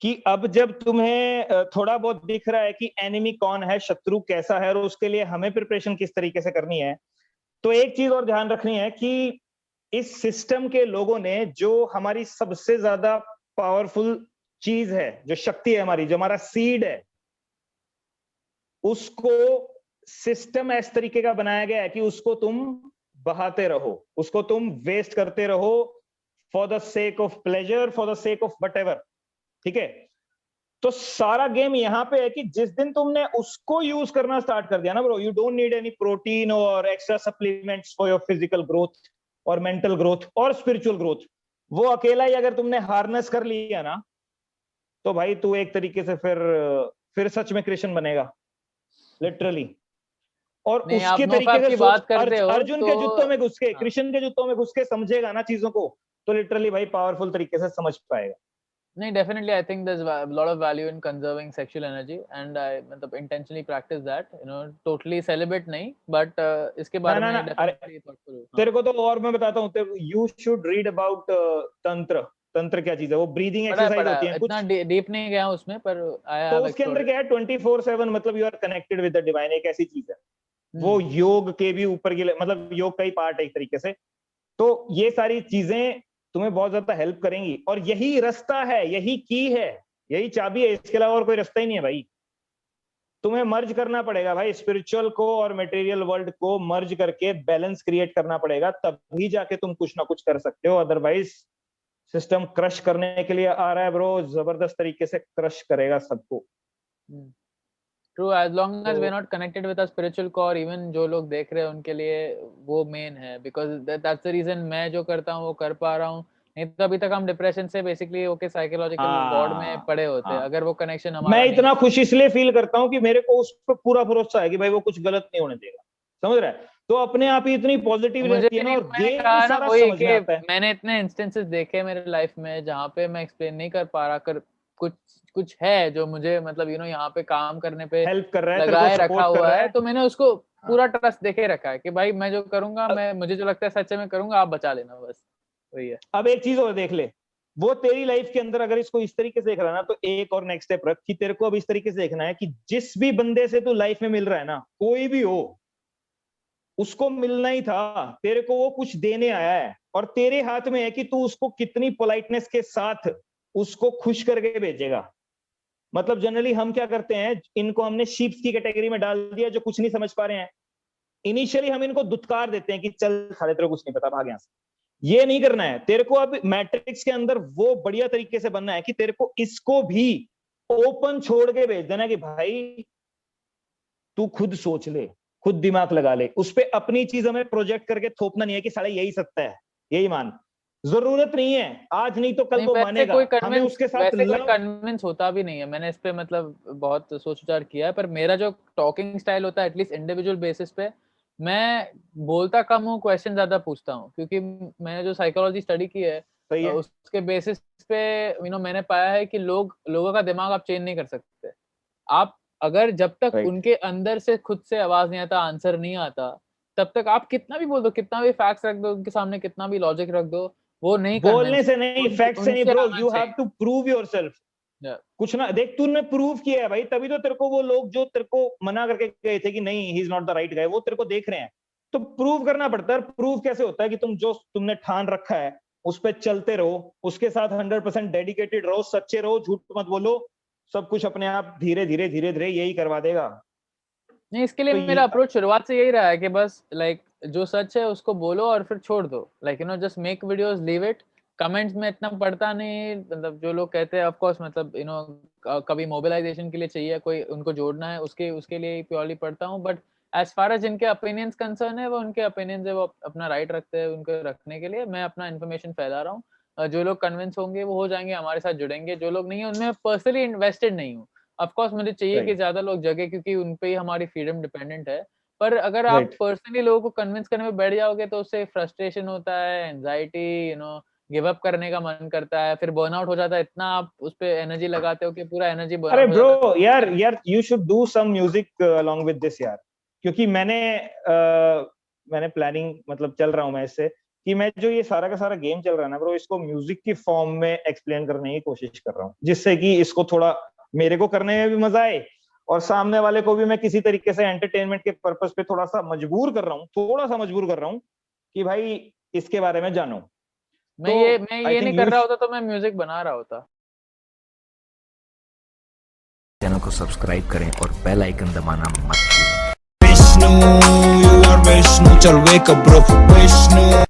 कि अब जब तुम्हें थोड़ा बहुत दिख रहा है कि एनिमी कौन है, शत्रु कैसा है, और उसके लिए हमें प्रिपरेशन किस तरीके से करनी है, तो एक चीज और ध्यान रखनी है कि इस सिस्टम के लोगों ने जो हमारी सबसे ज्यादा पावरफुल चीज है, जो शक्ति है हमारी, जो हमारा सीड है, उसको सिस्टम इस तरीके का बनाया गया है कि उसको तुम बहाते रहो, उसको तुम वेस्ट करते रहो for the sake of pleasure, for the sake of whatever, ठीक है। तो सारा गेम यहाँ पे है कि जिस दिन तुमने उसको यूज करना स्टार्ट कर दिया ना bro, you don't need any protein और extra supplements for your physical growth और मेंटल ग्रोथ और स्पिरिचुअल ग्रोथ, वो अकेला ही अगर तुमने हार्नेस कर लिया ना, तो भाई तू एक तरीके से फिर सच में कृष्ण बनेगा, लिटरली। और उसके तरीके से बात करते हो, अर्जुन के जूतों में घुस के, कृष्ण के जूतों में घुस के समझेगा ना चीजों को, तो लिटरली भाई पावरफुल तरीके से समझ पाएगा। नहीं, definitely I think there is a lot of value in conserving sexual energy and I मतलब intentionally practise that, totally celebrate नहीं, बट इसके बारे में डेफिनेटली थॉटफुल हूं। तेरे को तो और मैं बताता हूं, यू शुड रीड अबाउट तंत्र क्या चीज है, वो ब्रीदिंग एक्सरसाइज होती है, इतना डीप नहीं गया उसमें, पर आया तो उसके अंदर क्या है 24/7 मतलब you are connected with the divine, एक ऐसी चीज है वो योग के भी ऊपर की, मतलब योग का ही पार्ट है एक तरीके से। तो ये सारी चीजें तुम्हें बहुत ज्यादा हेल्प करेंगी, और यही रास्ता है, यही की है, यही चाबी है, इसके अलावा और कोई रास्ता ही नहीं है भाई। तुम्हें मर्ज करना पड़ेगा भाई, स्पिरिचुअल को और मटेरियल वर्ल्ड को मर्ज करके बैलेंस क्रिएट करना पड़ेगा, तभी जाके तुम कुछ ना कुछ कर सकते हो। अदरवाइज सिस्टम क्रश करने के लिए आ रहा है ब्रो, जबरदस्त तरीके से क्रश करेगा सबको। True, as long as we're not connected with our spiritual core, even जो लोग देख रहे हैं उनके लिए वो मेन है, because that's the reason मैं जो करता हूँ वो कर पा रहा हूँ। नहीं तो अभी तक हम डिप्रेशन से बेसिकली ओके साइकोलॉजिकल गॉड में पड़े होते हैं। अगर वो कनेक्शन हमारा, मैं इतना खुश इसलिए फील करता हूँ कि मेरे को उस पर पूरा भरोसा है कि भाई वो कुछ गलत नहीं होने देगा। समझ रहा है? तो अपने आप ही इतनी पॉजिटिव रहती है ना, और गेम सारा समझ में आता है। मैंने इतने इंस्टेंसेस देखे मेरे लाइफ में जहाँ पे मैं एक्सप्लेन नहीं कर पा रहा, कर कुछ है जो मुझे मतलब यहाँ पे काम करने पे हेल्प कर रहा है, लगाए रखा हुआ है, तो मैंने उसको पूरा ट्रस्ट देके रखा है कि भाई मैं जो करूंगा, मुझे जो लगता है सच्चे में करूंगा, आप बचा लेना, बस वही है। अब एक चीज और देख ले, वो तेरी लाइफ के अंदर अगर इसको इस तरीके से देख रहा है ना, तो एक और नेक्स्ट स्टेप रख कि तेरे को अब इस तरीके से देखना है कि जिस भी बंदे से तू लाइफ में मिल रहा है ना, कोई भी हो, उसको मिलना ही था, तेरे को वो कुछ देने आया है, और तेरे हाथ में है कि तू उसको कितनी पोलाइटनेस के साथ उसको खुश करके भेजेगा। मतलब जनरली हम क्या करते हैं, इनको हमने शीप्स की कैटेगरी में डाल दिया जो कुछ नहीं समझ पा रहे हैं। इनिशियली हम इनको दुत्कार देते हैं कि चल साले तेरे को कुछ नहीं पता, भाग यहां से। ये नहीं करना है तेरे को। अब मैट्रिक्स के अंदर वो बढ़िया तरीके से बनना है कि तेरे को इसको भी ओपन छोड़ के भेज देना कि भाई तू खुद सोच ले, खुद दिमाग लगा ले, उस पे अपनी चीज हमें प्रोजेक्ट करके थोपना नहीं है कि साला यही सत्य है, यही मान। जरूरत नहीं है, आज नहीं तो कल वो मानेगा। हमें उसके साथ कन्विंस होता भी नहीं है। मैंने इस पे मतलब बहुत सोच विचार किया है, पर मेरा जो टॉकिंग स्टाइल होता है एटलीस्ट इंडिविजुअल बेसिस पे, मैं बोलता कम हूँ, क्वेश्चन ज्यादा पूछता हूँ, क्योंकि मैंने जो साइकोलॉजी स्टडी की है उसके बेसिस पे मैंने पाया है कि लोगों का दिमाग आप चेंज नहीं कर सकते। आप अगर जब तक उनके अंदर से खुद से आवाज नहीं आता, आंसर नहीं आता, तब तक आप कितना भी बोल दो, कितना भी फैक्ट्स रख दो उनके सामने, कितना भी लॉजिक रख दो, वो नहीं बोलने से नहीं, फैक्ट से नहीं bro, you have to prove yourself. कुछ ना देख, तूने प्रूव किया है भाई, तभी तो तेरे को वो लोग जो तेरे को मना करके गए थे कि नहीं he is not the right guy, वो तेरे को देख रहे हैं। तो प्रूव करना पड़ता है। प्रूव कैसे होता है कि तुमने ठान रखा है उस पर चलते रहो, उसके साथ 100% डेडिकेटेड रहो, सच्चे रहो, झूठ मत बोलो, सब कुछ अपने आप धीरे धीरे यही करवा देगा। नहीं, इसके लिए मेरा अप्रोच शुरुआत से यही रहा है कि बस जो सच है उसको बोलो और फिर छोड़ दो। Just make videos, leave it. Comments में इतना पढ़ता नहीं, मतलब जो लोग कहते हैं ऑफ कोर्स, मतलब कभी मोबिलाइजेशन के लिए चाहिए, कोई उनको जोड़ना है, उसके लिए प्योरली पढ़ता हूँ। बट एज फार एज जिनके ओपिनियंस कंसर्न है, वो उनके ओपिनियंस है, वो अपना राइट रखते हैं उनको रखने के लिए। मैं अपना इन्फॉर्मेशन फैला रहा हूँ। जो लोग कन्विंस होंगे वो हो जाएंगे, हमारे साथ जुड़ेंगे। जो लोग नहीं है उनमें पर्सनली इन्वेस्टेड नहीं हूँ। ऑफ कोर्स मुझे चाहिए कि ज्यादा लोग जगे, क्योंकि उन पे ही हमारी फ्रीडम डिपेंडेंट है। पर अगर आप पर्सनली लोगों को कन्विंस करने में बैठ जाओगे तो उससे फ्रस्ट्रेशन होता है, एंजाइटी, गिव अप करने का मन करता है, फिर बर्नआउट हो जाता है। इतना आप उस पे एनर्जी लगाते हो कि पूरा एनर्जी बर्न। अरे ब्रो यार you should do some music along with this यार, क्योंकि मैंने प्लानिंग मतलब चल रहा हूँ मैं इससे कि मैं जो ये सारा का सारा गेम चल रहा है ना ब्रो, इसको म्यूजिक की फॉर्म में एक्सप्लेन करने की कोशिश कर रहा हूँ, जिससे कि इसको थोड़ा मेरे को करने में भी मजा आए और सामने वाले को भी मैं किसी तरीके से एंटरटेनमेंट के पर्पस पे थोड़ा सा मजबूर कर रहा हूँ कि भाई इसके बारे में जानो। मैं ये नहीं कर रहा होता तो मैं म्यूजिक बना रहा होता। चैनल को सब्सक्राइब करें और बेल आइकन दबाना मत भूलें। विष्णु, you are Vishnu, चल wake up bro, विष्णु।